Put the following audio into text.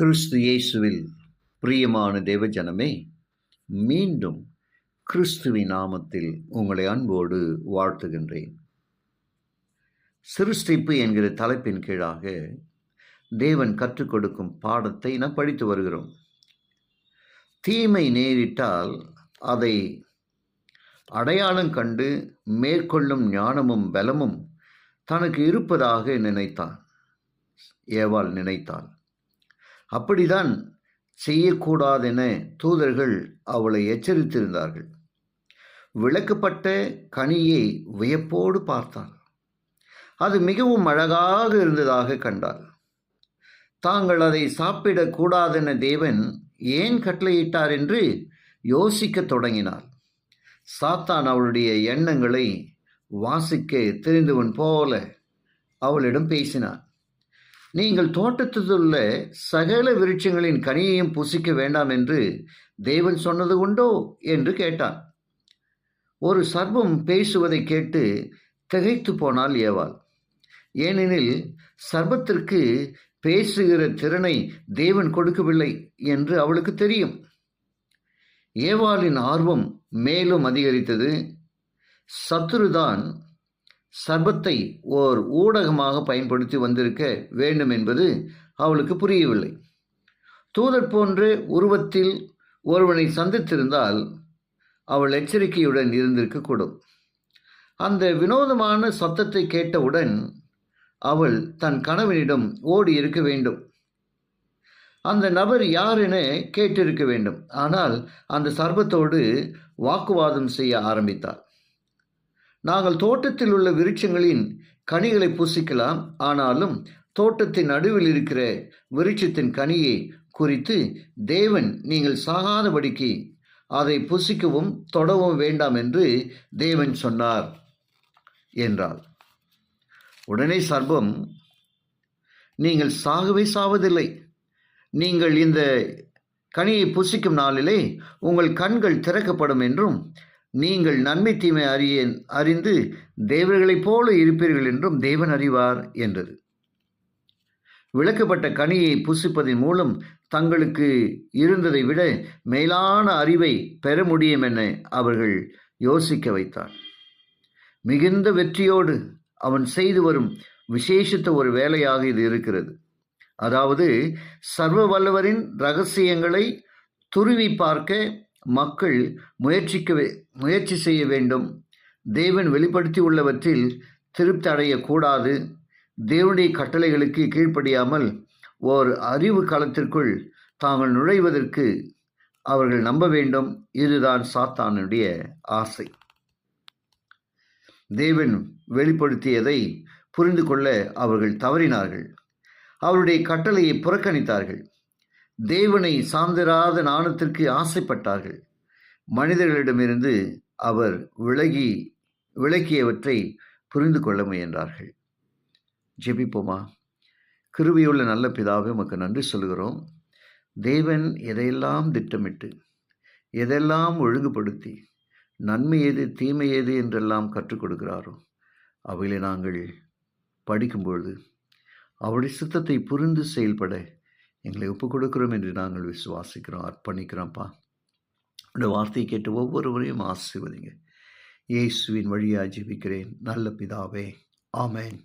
கிறிஸ்து இயேசுவில் பிரியமான தேவஜனமே, மீண்டும் கிறிஸ்துவின் நாமத்தில் உங்களை அன்போடு வாழ்த்துகின்றேன். சிருஷ்டிப்பு என்கிற தலைப்பின் கீழாக தேவன் கற்றுக் கொடுக்கும் பாடத்தை நாம் படித்து வருகிறோம். தீமை நேரிட்டால் அதை அடையாளம் கண்டு மேற்கொள்ளும் ஞானமும் பலமும் தனக்கு இருப்பதாக ஏவாள் நினைத்தாள். அப்படிதான் செய்யக்கூடாதென தூதர்கள் அவளை எச்சரித்திருந்தார்கள். விளக்கப்பட்ட கனியை வியப்போடு பார்த்தாள். அது மிகவும் அழகாக இருந்ததாக கண்டாள். தாங்கள் அதை சாப்பிடக்கூடாதென தேவன் ஏன் கட்டளையிட்டார் என்று யோசிக்க தொடங்கினாள். சாத்தான் அவளுடைய எண்ணங்களை வாசிக்க தெரிந்தவன் போல அவளிடம் பேசினான். நீங்கள் தோட்டத்திலுள்ள சகல விருட்சங்களின் கனியையும் புசிக்க வேண்டாம் என்று தேவன் சொன்னது உண்டோ என்று கேட்டான். ஒரு சர்ப்பம் பேசுவதை கேட்டு திகைத்து போனாள் ஏவாள். ஏனெனில் சர்ப்பத்திற்கு பேசுகிற திறனை தேவன் கொடுக்கவில்லை என்று அவளுக்கு தெரியும். ஏவாளின் ஆர்வம் மேலும் அதிகரித்தது. சத்துருதான் சர்ப்பத்தை ஓர் ஊடகமாக பயன்படுத்தி வந்திருக்க வேண்டும் என்பது அவளுக்கு புரியவில்லை. தூதர் போன்ற உருவத்தில் ஒருவனை சந்தித்திருந்தால் அவள் எச்சரிக்கையுடன் இருந்திருக்கக்கூடும். அந்த வினோதமான சத்தத்தை கேட்டவுடன் அவள் தன் கணவனிடம் ஓடி இருக்க வேண்டும். அந்த நபர் யார் என கேட்டிருக்க வேண்டும். ஆனால் அந்த சர்ப்பத்தோடு வாக்குவாதம் செய்ய ஆரம்பித்தார். நாங்கள் தோட்டத்தில் உள்ள விருட்சங்களின் கனிகளை புசிக்கலாம், ஆனாலும் தோட்டத்தின் நடுவில் இருக்கிற விருட்சத்தின் கனியை குறித்து தேவன் நீங்கள் சாகாதபடிக்கு அதை புசிக்கவும் தொடவும் வேண்டாம் என்று தேவன் சொன்னார் என்றாள். உடனே சர்ப்பம், நீங்கள் சாகவே சாவதில்லை. நீங்கள் இந்த கனியை புசிக்கும் நாளிலே உங்கள் கண்கள் திறக்கப்படும் என்றும் நீங்கள் நன்மை தீமை அறிந்து தேவர்களைப் போல இருப்பீர்கள் என்றும் தேவன் அறிவார் என்றது. விளக்கப்பட்ட கனியை புசிப்பதன் மூலம் தங்களுக்கு இருந்ததை விட மேலான அறிவை பெற முடியும் என அவர்கள் யோசிக்க வைத்தார். மிகுந்த வெற்றியோடு அவன் செய்து வரும் விசேஷித்த ஒரு வேலையாக இது இருக்கிறது. அதாவது சர்வ வல்லவரின் இரகசியங்களை துருவி பார்க்க மக்கள் முயற்சி செய்ய வேண்டும். தேவன் வெளிப்படுத்தி உள்ளவற்றில் திருப்தி அடையக்கூடாது. தேவனுடைய கட்டளைகளுக்கு கீழ்ப்படியாமல் ஓர் அறிவு களத்திற்குள் தாங்கள் நுழைவதற்கு அவர்கள் நம்ப வேண்டும். இதுதான் சாத்தானுடைய ஆசை. தேவன் வெளிப்படுத்தியதை புரிந்து கொள்ள அவர்கள் தவறினார்கள். அவருடைய கட்டளையை புறக்கணித்தார்கள். தேவனை சார்ந்திராத நாணத்திற்கு ஆசைப்பட்டார்கள். மனிதர்களிடமிருந்து அவர் விளக்கியவற்றை புரிந்து கொள்ள முயன்றார்கள். ஜெபிப்போமா. கிருபையுள்ள நல்ல பிதாவே, உமக்கு நன்றி சொல்கிறோம். தேவன் எதையெல்லாம் திட்டமிட்டு எதெல்லாம் ஒழுங்குபடுத்தி நன்மை எது தீமை எது என்றெல்லாம் கற்றுக் கொடுக்கிறாரோ அவைகளை நாங்கள் படிக்கும்பொழுது அவருடைய சித்தத்தை புரிந்து செயல்பட எங்களை ஒப்புக் கொடுக்கிறோம் என்று நாங்கள் விசுவாசிக்கிறோம், அர்ப்பணிக்கிறோம்ப்பா. இந்த வார்த்தையை கேட்டு ஒவ்வொருவரையும் ஆசீர்வதிங்க. இயேசுவின் வழியாக ஜெபிக்கிறேன் நல்ல பிதாவே, ஆமென்.